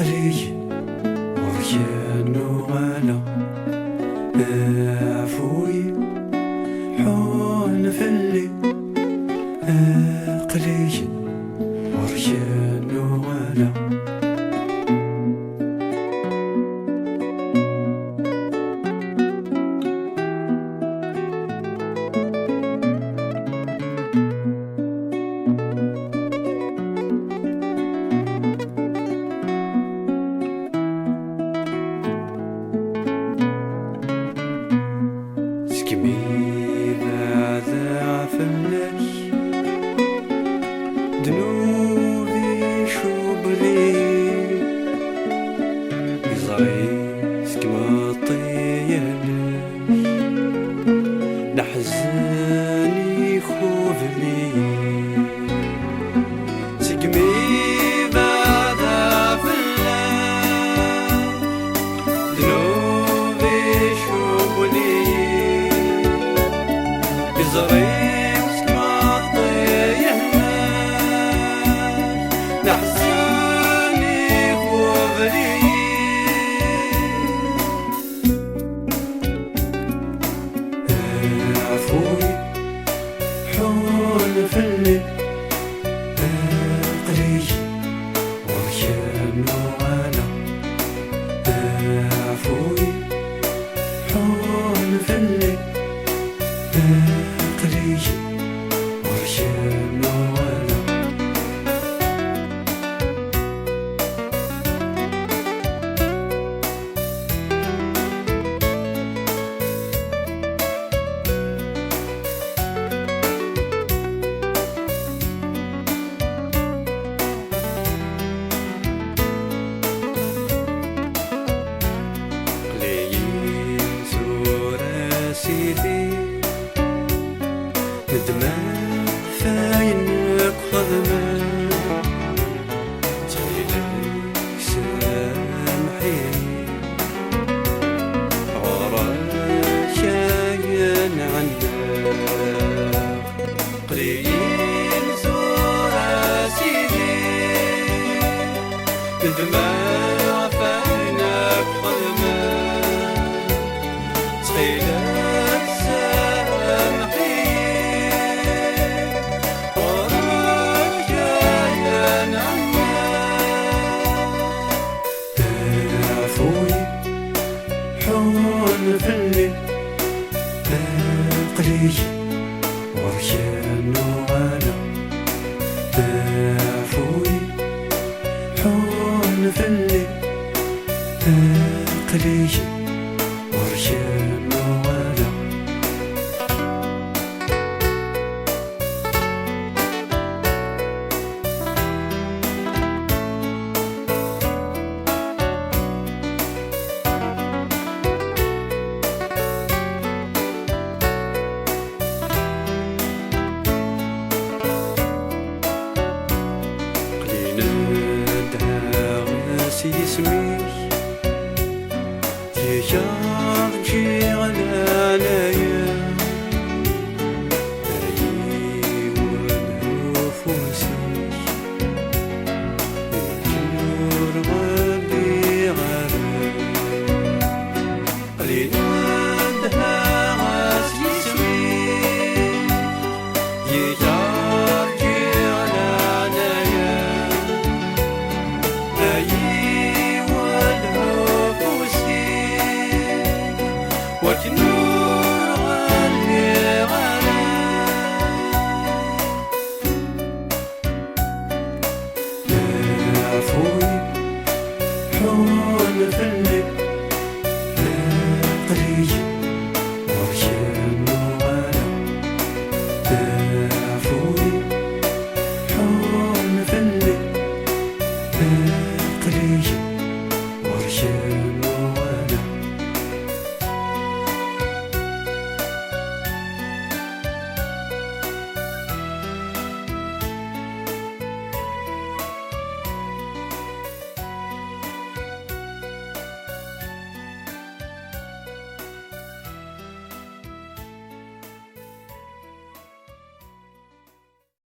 قلي وريان وغلا عفوي حون فلي قلي وريان وغلا سكمي بعد فلش دنوبي شبري يزري سكما طيلش نحزني خوفلي سكمي بعد فلش دنوبي شبري زريم سكما طيهنا نحزني خوفلي عفوي حول فلي قلي وريان وغلا عفوي حول فلي قلي وريان وغلا قليل زور سيدي ندمان فاينك خدمة تخيلك سامحي غراك شاين عنا قليل زور سيدي ندمان فاينك خدمة تخيلك سامحي حون فلي قلي وريان وغلا عفوي حون فلي قلي وريان وغلا اسميك تشاف جيغ عليا ونفوسك الجور غبي غرام قليل عندها اسميك يجار جيغ عليا وكنور غالي غلا عفوي حول فلي قلي وريان وغلا عفوي حول فلي قلي وريان